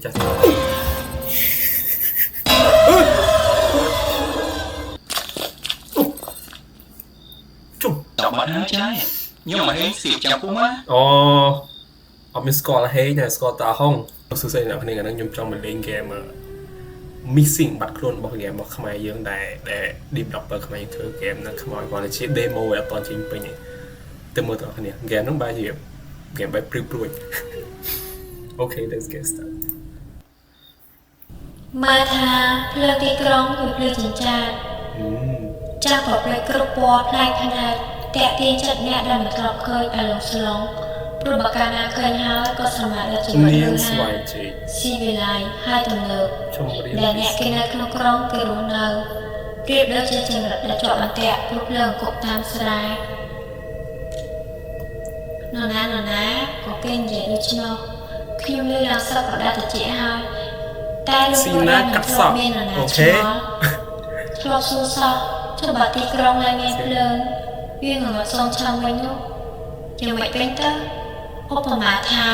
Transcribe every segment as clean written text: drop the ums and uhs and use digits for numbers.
ចាស់ជុំចប់បាត់ហើយចាយខ្ញុំមកហេងសៀកចាំពុំណាអូអត់មានស្គាល់ហេងតែស្គាល់តាហុងសួស្ដីអ្នកគ្នាខ្ញុំចង់មកលេងហ្គេម missing បាត់ខ្លួនរបស់ហ្គេមរបស់ខ្មែរយើងដែល developer ខ្មែរធ្វើហ្គេមហ្នឹងខ្មោចគាត់ជា demo ឲ្យអត់ទាន់ចេញពេញទេទៅមើលទាំងគ្នាហ្គេមហ្នឹងបែរជាហ្គេមបែបព្រឹកព្រួយ Okay let's get started មើលថាភ្លើងទីក្រុងគឺភ្លើងចិញ្ចាចចាស់ប្រព្រឹត្តគ្រប់ពណ៌ផ្លែកផ្នែកតាក់ទាញចិត្តអ្នកដែលមិនធ្លាប់ឃើញអាឡុងស្លងព្រោះបើកាលណាឃើញហើយក៏សម្រាប់ដល់ជីវិតរឿងណាស៊ីវិល័យហើយទំនើបដែលអ្នកគេនៅក្នុងក្រុងគេរស់នៅប្រៀបដូចជាចង្រិតដែលជាប់អន្ទាក់ព្រោះភ្លើងគប់តាមស្រែនរណាក៏គេនិយាយដូច្នោះខ្ញុំលឺឡើងសឹកក៏ដាច់តិចហើយតែលោកគ្រូណាកាត់សក់អូខេធ្លាប់សួរសោះចុះបើទីក្រុងឡើងមានភ្លើងវាងត់សងឆ្លងវិញនោះយ៉ាងម៉េចវិញទៅឧបមាថា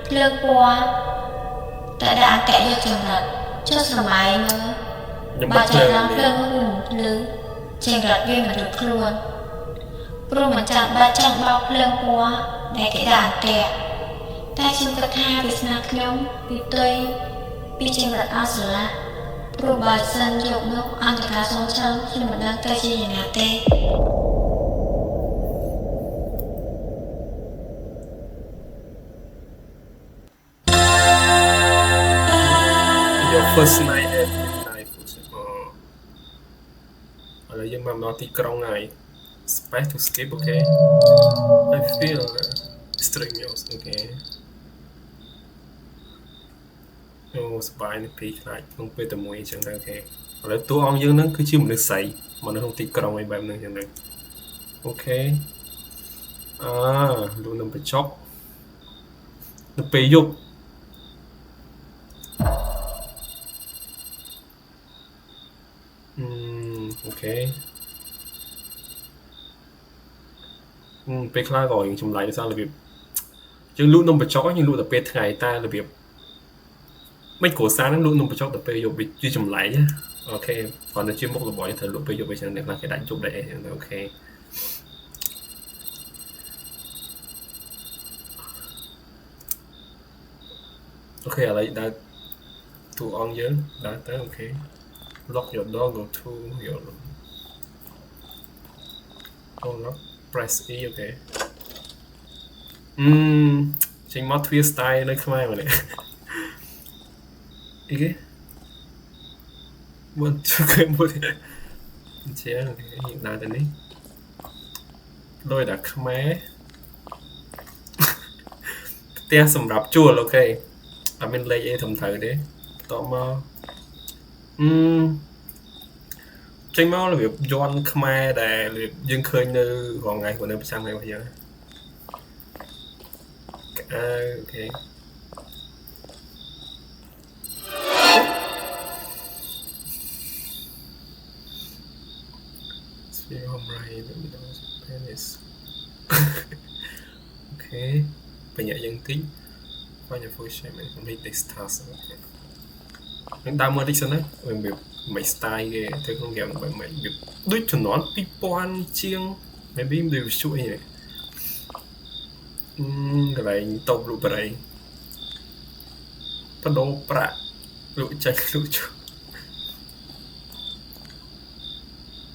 ភ្លើងពណ៌តែដាក់អន្តៈយកចង្រិតចុះស្រមៃមើលបើចង្រិតភ្លើងនោះភ្លើងចង្រិតវាមិនរួចខ្លួនព្រោះមិនចាំបាច់ចាំបោកភ្លើងពណ៌ដែលគេដាក់អន្តៈតែខ្ញុំគិតថាវាស្នាខ្ញុំពីផ្ទុយពីចង្រិតអសលាព្រោះបើសិនយកនោះអន្តការសងឆ្លងខ្ញុំមិនដឹងទៅជាយ៉ាងណាទេ Your first night at midnight ឥឡូវយើងមកដល់ទីក្រុងហើយ Space to skip okay I feel strenuous okay អូសប្បាយនេះពីខ្លាចក្នុងពេលតែមួយអញ្ចឹងទៅអូខេឥឡូវតួអង្គយើងហ្នឹងគឺជាមនុស្សស្រីមកនៅក្នុងទីក្រុងអីបែបហ្នឹងអញ្ចឹងទៅអូខេលោកនឹងបញ្ចប់នៅពេលយប់អូខេពេលខ្លះក៏យើងចម្លៃដោយសាររបៀបយើងលក់នំបញ្ចុកយើងលក់តែពេលថ្ងៃតែរបៀបមិនគ្រួសារហ្នឹងលក់នំបញ្ចុកតែពេលយប់វាចម្លែកណាអូខេគ្រាន់តែជាមុខរបរយើងត្រូវលក់ពេលយប់អីចឹងអ្នកខ្លះគេដាច់យប់ដែរអីចឹងអូខេអូខេឥឡូវដើរតួអង្គយើងដើរទៅអូខេ lock your door go to your room oh lock press E អូខេចេញមកទ្វារ style នៅខ្មែរមកនេះអីគេមកជួយមួយជាអូខេដើរទៅនេះដោយតែខ្មែរផ្ទះសម្រាប់ជួលអូខេអត់មានលេខអីត្រឹមត្រូវទេតមកចេញមករបៀបយន់ខ្មែរដែលយើងឃើញនៅរងថ្ងៃនៅប្រចាំថ្ងៃរបស់យើងអូខេhome right windows penis អូខេបញ្ញាយើងតិច find your full shape and complete this task នឹងដើរមើលតិចសិនណាវាមិន style គេធ្វើក្នុងហ្គេមបែបមិនវាដូចជំនាន់2000ជាង maybe វាជួយអីកន្លែងតូបលក់បរិយបដូរប្រាក់លក់ចេញលក់ចូល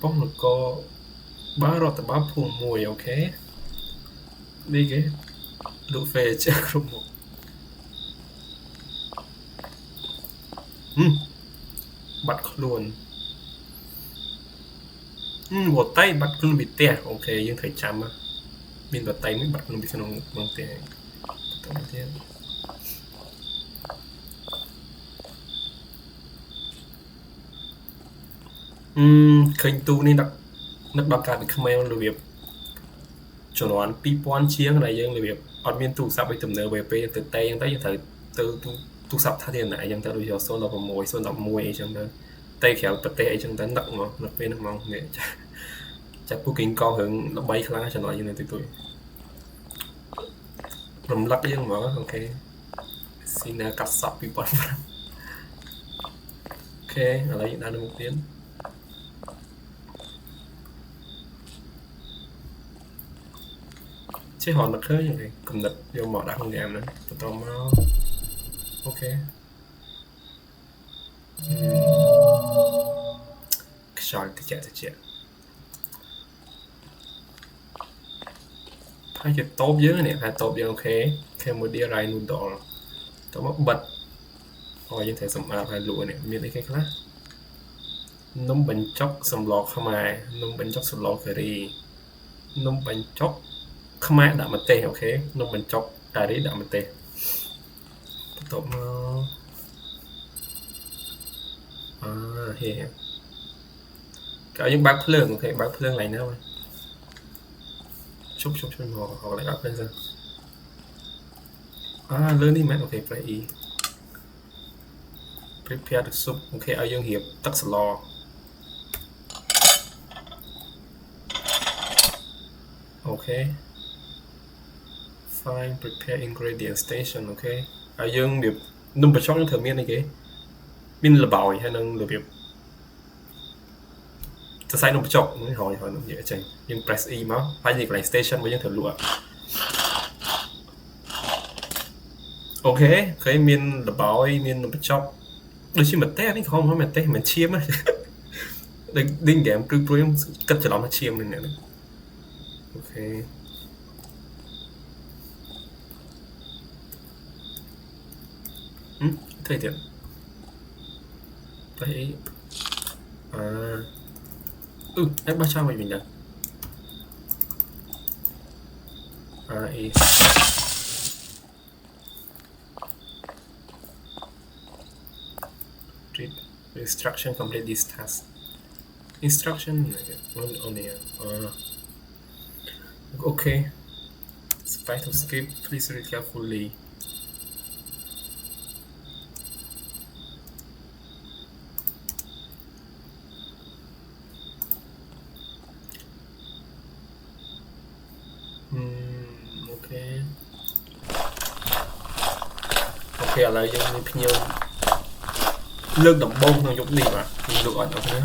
បងលកបារដ្ឋបាលភូមិមួយអូខេនេះគេលក់ fair ចេះគ្រប់មុខបាត់ខ្លួនវត្តៃបាត់ខ្លួនពីផ្ទះអូខេយើងត្រូវចាំមានវត្តៃមួយបាត់ខ្លួនពីក្នុងផ្ទះបន្តទៀតឃើញទូនេះនឹកដល់ការពីខ្មែររបៀបជំនាន់2000ជាងដែលយើងរបៀបអត់មានទូរស័ព្ទអីទំនើបពេលទៅតែអញ្ចឹងទៅយើងត្រូវទៅទូរស័ព្ទថាធារណៈអញ្ចឹងទៅដូច016 011អីចឹងទៅតែក្រៅប្រទេសអីចឹងទៅនឹកមកនៅពេលហ្នឹងមកនេះចាត់ពូគីងករឿងល្បីខ្លាំងចំណុចយើងនៅទីទួយរំលឹកយើងហ្មងអូខេ xin cắt sọc bị bật vào ok ở đây đang được một tiếng chế hòn được hơi như vậy cầm đập vô mỏ đã không đẹp nữa tụi tao mau ok Sorry, tự chạy phải chụp tốt dưới này phải tốt dưới ok thêm một đĩa rai nút đỏ tao mất bật rồi như thế sầm phải lụa này miễn cái khác nấm bánh chóc sầm lọ không ai nấm bánh chóc sầm lọ cái gì nấm bánh chóc không ai đã mất tê ok nấm bánh chóc cái đấy đã mất tê tốt here có những bác phượng ok bác phượng này nữa chúc họ lại gặp lên rồi lớn đi mẹ ok play prepare the soup ok ở dương hiệp tắt lò ok find prepare ingredient station ok ở dương điệp nung bạch trong thử miên này kì miên là bòi hay nâng được việcจะใส่นมจกไม่หอยนมเยอะจังยัง press e มั้งไปอีกหลาย station ไว้ยังเถอะรัวโอเคเคยมีนระบอยมีนนมจกโดยที่มันเต้นี่เขาเพราะมันเต้มันเชี่ยมอะดิ้งแกมปลื้มก็จะลองมาเชี่ยมเลยเนี่ยโอเคเท่เดียวไปem bắt sao mày mình được read instruction complete this task instruction on here okay spite of skip please read carefully ok ở đây dùng nhiều lương đậm bông thằng dụng gì mà mình được ở đâu thế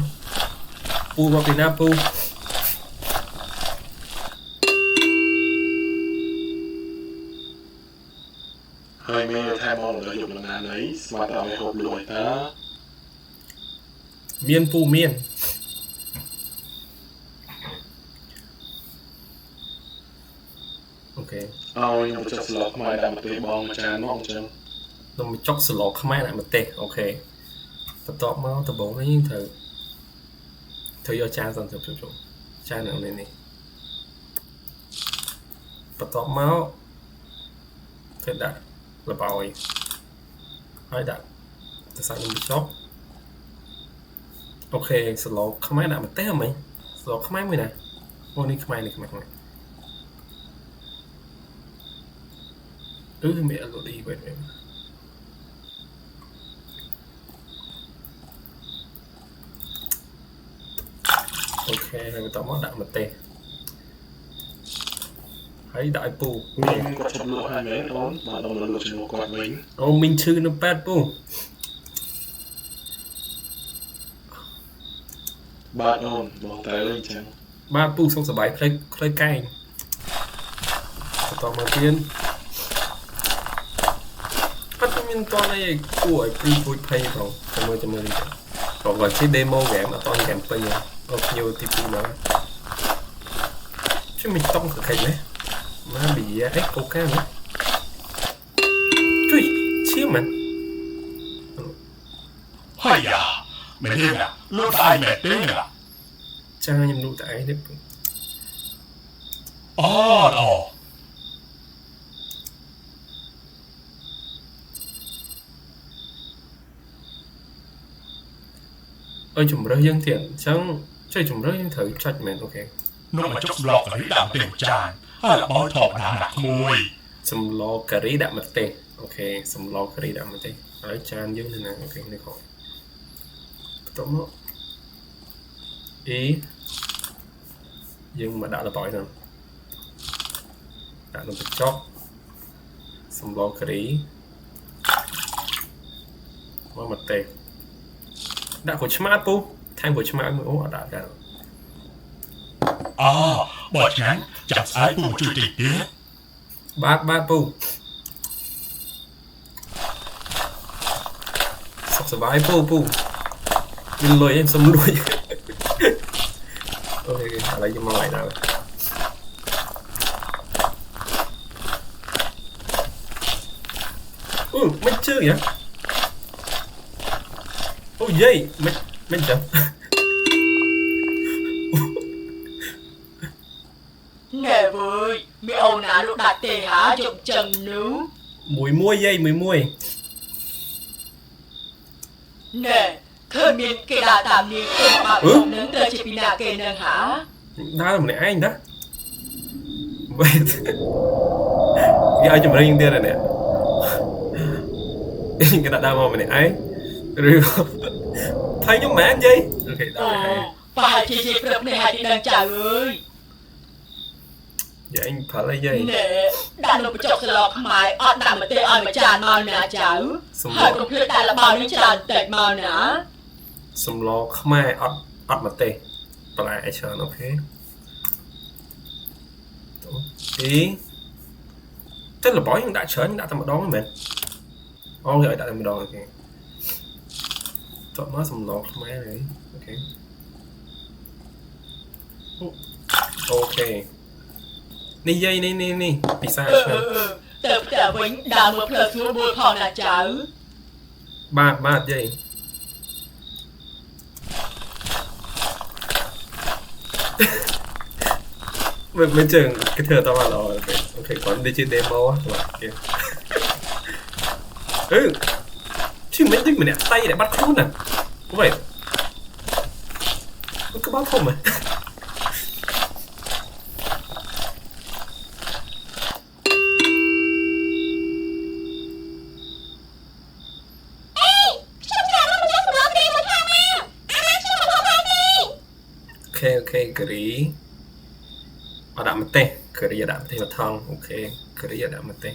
pu vào Việt Nam pu hơi mê thay mong lợi dụng lần nào đấy mà tạo hộp lụi ta miên pu miên ok ôi nhưng mà chắc là không ai làm một tí bong mà cha nó không chân nó mới chóc sờ lọ không ai lại một tệ ok tập tọt máu tập bóng ấy thử vô cha dần chụp cha nào này này tập tọt máu thế đặt là bòi ai đặt ta sai mình bị chóc ok sờ lọ không ai lại một tệ hả mày sờ lọ không ai mày này ô này không ai này mẹ lo đi vậy ok người ta món đạm một tê hãy đại pu mình có chụp lụa hai mấy đó mà đồng là lụa chụp lụa quạt mình mình chưa nó bad pu ba đồn bằng tay lên chăng ba pu xong rồi bài play cayต่อมาเพี้ยนพัฒมินตอนในกูไอ้พรีฟูดเพย์เราจะมือดีบอกว่าใช้เดโมแกมตอนแกมไปยังเอาเกี่ยวที่พูดมาใช่ไม่ต้องกับใครไหมมาบีเอ็กโอก้าไหมจุ้ยเชี่ยมัน哎呀，没听啊，老大没听啊。 จ้ายังดูแต่ไอ้เด็ก哦哦。 ơi chủng rơi dân thiện chẳng chơi chủng rơi dân thử trách mẹ ok นุ่มมาจกหลอกกับที่ดำเต็มจานให้ละบอลถอกหนาหนักมวย sầm lo cà rí đạm mặt tê ok sầm lo cà rí đạm mặt tê ở chan dưới này nè ok này khỏi tóm nó ý nhưng mà đã là bỏi rồi đã là bị chót sầm lo cà rí mà tê đã của smart pu thay của smart mới ố đã cả อ๋อบอกงั้นจับสายปูจุดติดเตี้ย bát pu sọc sờ bái pu mình lùi em xâm lùi ok lấy cho mày nào mấy chưa vậy ôi dây mấy chậm Nè vui, mấy ông nào lúc đặt tiền hả chụp chân nữ. mùi muôi dây mùi muôi Nè, khơi miên kê đà tạm niên kê mà bọc nướng tơ chị bina kê nâng hả. đó là một này anh đó vậy ai cho mình riêng tiền này nè cái đặt đau mà mình này ấy rồi thấy giống mẹ anh gì ok đó là hay Và chị prập này hai chị đang trả ơi. vậy anh phải lấy dây Nè, đã lục chọc sờ lọc mày, ọt nằm ở tê oi mà tràn mau nè cháu. Hỏi cũng khuyết ta là bao nhiêu tràn tệ mau nè. xâm lo không ai ọt mà tê và lại ai chờ ok ý tức là bỏ những đã chở những đã tầm đón với mình ok đã tầm đón ok chọn nó xâm lo không ai đấy ok ok ni dây ni bị sao Tờ vĩnh đã một plơ xuống bùi phòng nè cháu. ba dây bên trường cái thừa tao mà rồi ok còn đi chơi demo á các bạn kia chứ mấy đứa mình đẹp tay để bắt khốn nè có vậy nó cứ bắt không mà ok keri ada mete keri ada mete mà thong ok keri ada mete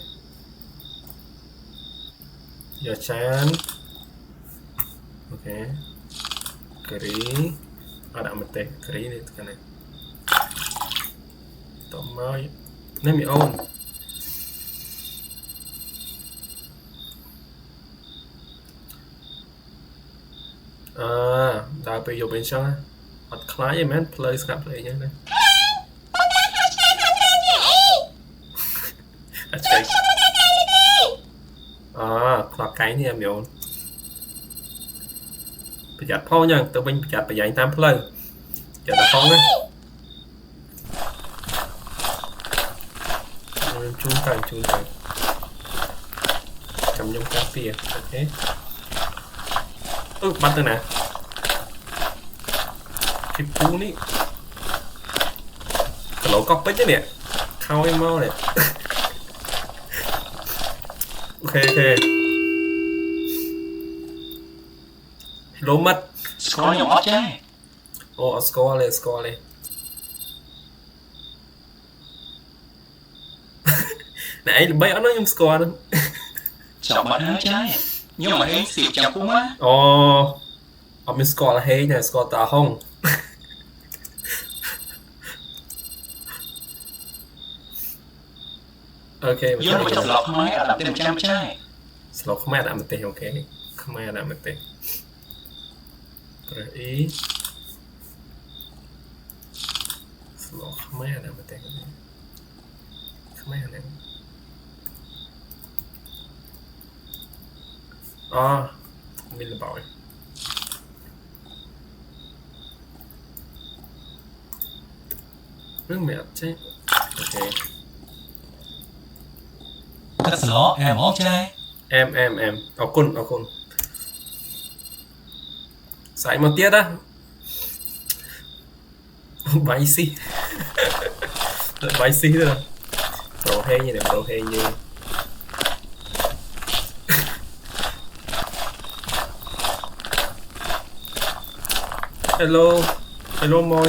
giờ chan ok keri ada mete keri này cái này tóm mai nem mi on đào bây giờ bên trong mặt khá vậy man play scrap play nhá đây khóa cái này em hiểu bây giờ phô nha tụi mình bây giờ anh tam play giờ là phô đấy chung tay cầm nhung cá pìa ok bắt từ nè cái phú ní cái lỗ cọc bích chứ nè khao em mau nè ok lỗ mất score nhỏ trái score lên nãy bây nó dùng score nữa chọn bạn hả trái nhưng mà hay xịt chẳng cũng á mình score là hay nè score tà hông ok nhưng mà chọn lọc máy ở làm tên 100 trái lọc không ai đã một tên ok không ai đã một tên ý lọc không ai đã một tên không ai đã mình là bảo rất mệt chứ ok cắt lọ em ó trái em ở côn sải một tiết á váy xi váy xi rồi đồ hay như này đồ hay như hello môi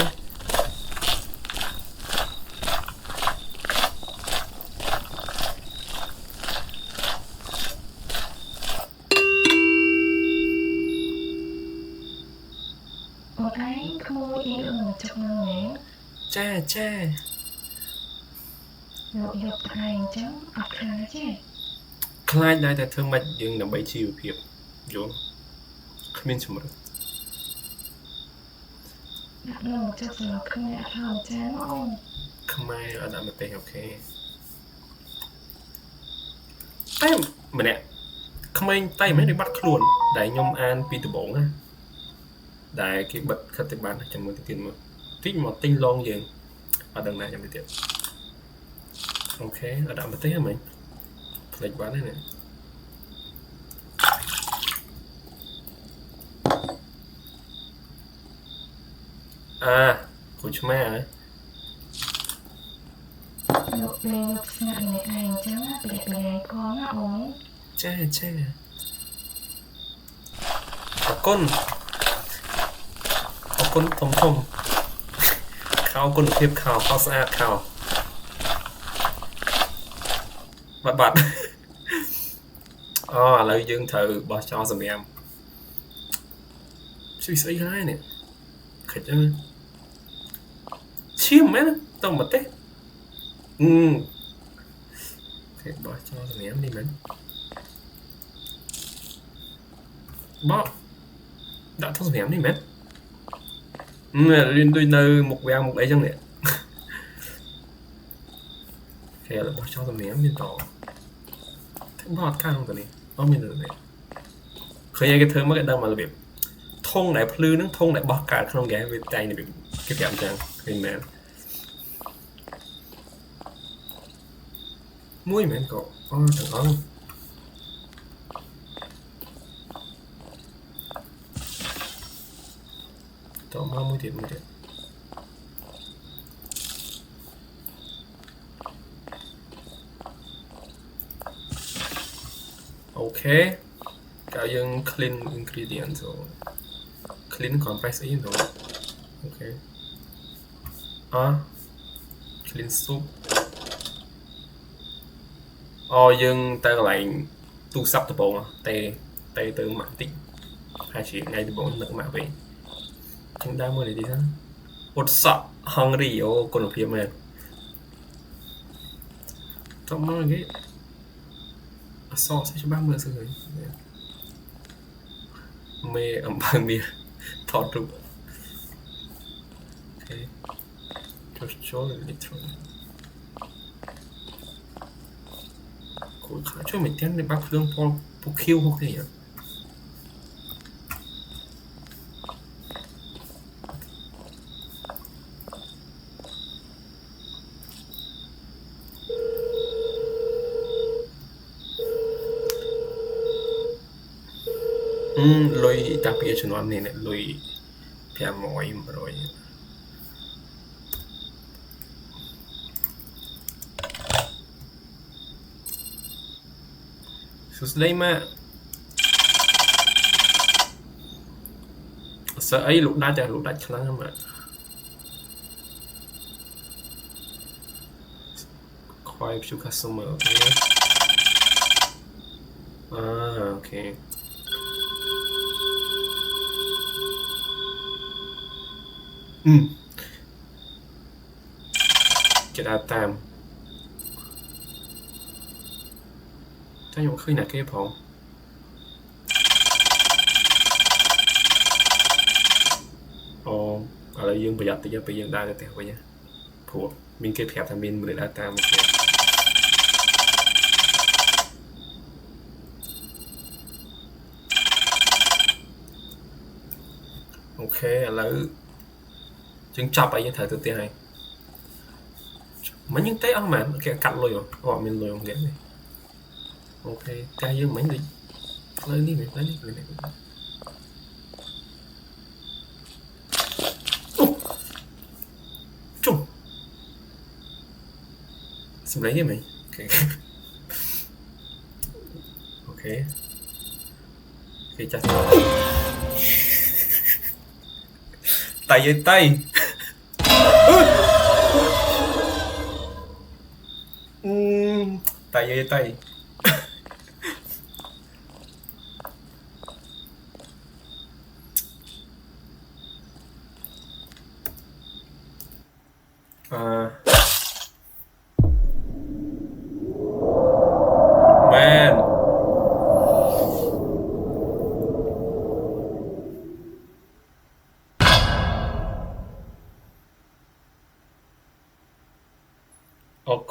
anh không ý được một chục năm nè cha lộn lộn thành chứ học khá chứ ខ្លាចដែរតែធ្វើមិនយើងដើម្បីជីវភាពយល់គ្មានជំរឿ ដាក់លងចុះសម្រាប់គ្នាអត់ហៅចាមកអូន ខ្មែរអត់ដាក់មកទេអូខេតែម្នាក់ក្មេងតែមិនได้បាត់ខ្លួនដែលខ្ញុំអានពីដំបូងណាដែលគេបិទខិតទៅបានចាំមើលទៅទៀតមើលតិចមកទិញឡងយើងអត់ដឹងណាចាំទៅទៀតអូខេអត់ដាក់មកទេហ្មងផ្លេចបានហើយនេះគូឆ្មាហ៎ លោកលេងលោកស្នាក់ម្នាក់ឯងចឹងប្រែកលែងផងណាអូន ចាអរគុណធំខោគុណភាពខោស្អាតខោបាត់អូឥឡូវយើងត្រូវបោះចោលសម្រាប់ស្អីហើយនេះខិតអឺឈាមមែនតោះមកទេគេបោះចោលសម្រាប់នេះមែនបោះដាក់ទៅសម្រាប់នេះមែនរៀនដូចនៅមុខវាំងមុខអីចឹងនេះគេបោះចោលសម្រាប់មានតតែបោះអត់ខាងទៅនេះអត់មានទៅនេះឃើញគេធ្វើមកគេដឹងមករបៀបធុងដែលភ្លឺនឹងធុងដែលបោះកើតក្នុងហ្គេមវាតែងរបៀបគេប្រាប់ចឹងឃើញមែនមួយមែនក៏អូទាំងអស់តោះមកមួយទៀតអូខេកាលយើង clean ingredients so clean compress អីទៅអូខេclean soup យើងទៅកន្លែងទូរស័ព្ទដំបងតែទៅម៉ាក់តិចហើយជាថ្ងៃដំបងនឹកម៉ាក់វិញចឹងដើរមើលនេះទីហ្នឹងអត់សក់ hungry អូគុណភាពមែនតោះមកគេអសក់ច្បាស់មើលស្រួយមេអំបើមានថតរូបអូខេចូលនេះត្រូវគួរខាជួយមិនទាំងបាក់ភ្លើងពណ៌ពូខៀវហូគេលុយតាពីជំនាន់នេះលុយ500 សួស្ដីម៉ាក់សើអីលោកដាច់ខ្លាំងម៉ាក់ខ្វាយព្យូ customer អូខេអូខេគេដើរតាមតែខ្ញុំឃើញណាគេផងឥឡូវយើងប្រយ័ត្នតិចពេលយើងដើរទៅផ្ទះវិញព្រោះមានគេប្រាប់ថាមានមនុស្សដើរតាមគេអូខេឥឡូវយើងចាប់អីយើងត្រូវទៅផ្ទះហើយមិនយើងទេអត់មែនគេកាត់លុយអត់មានលុយអង្កេតនេះអូខេតែយើងមិនដូចផ្លូវនេះផ្លូវនេះជុំសម្រាប់នេះមែនអូខេគេចាស់តែយើងតែតែ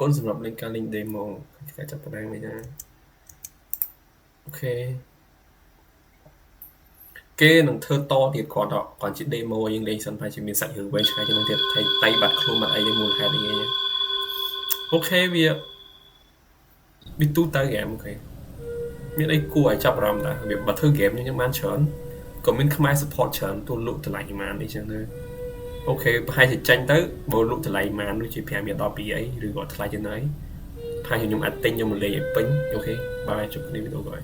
គុណសម្រាប់លេងការលេង demo ការចាប់ផ្ដើមវិញណាអូខេគេនឹងធ្វើតទៀតគាត់ជា demo យើងលេងសិនតែជាមានសាច់រឿងវែងឆ្ងាយជាងនឹងទៀតថៃតៃបាត់ខ្លួនបាត់អីមូលហេតុអីអូខេវាទូទៅហ្គេមអូខេមានអីគួរឲ្យចាប់អារម្មណ៍ដែរវាបើធ្វើហ្គេមខ្ញុំបានច្រើនក៏មានខ្មែរ support ច្រើនទូលក់តម្លៃប៉ុន្មានអីចឹងទៅអូខេប្រហែលជាចាញ់ទៅបើលក់តម្លៃប៉ុន្មានដូចជា5មានដល់2អីឬក៏ថ្លៃជាងណាប្រហែលជាខ្ញុំអាចទិញខ្ញុំលេងឲ្យពេញអូខេបាយជប់គ្នាវីដេអូក្រោយ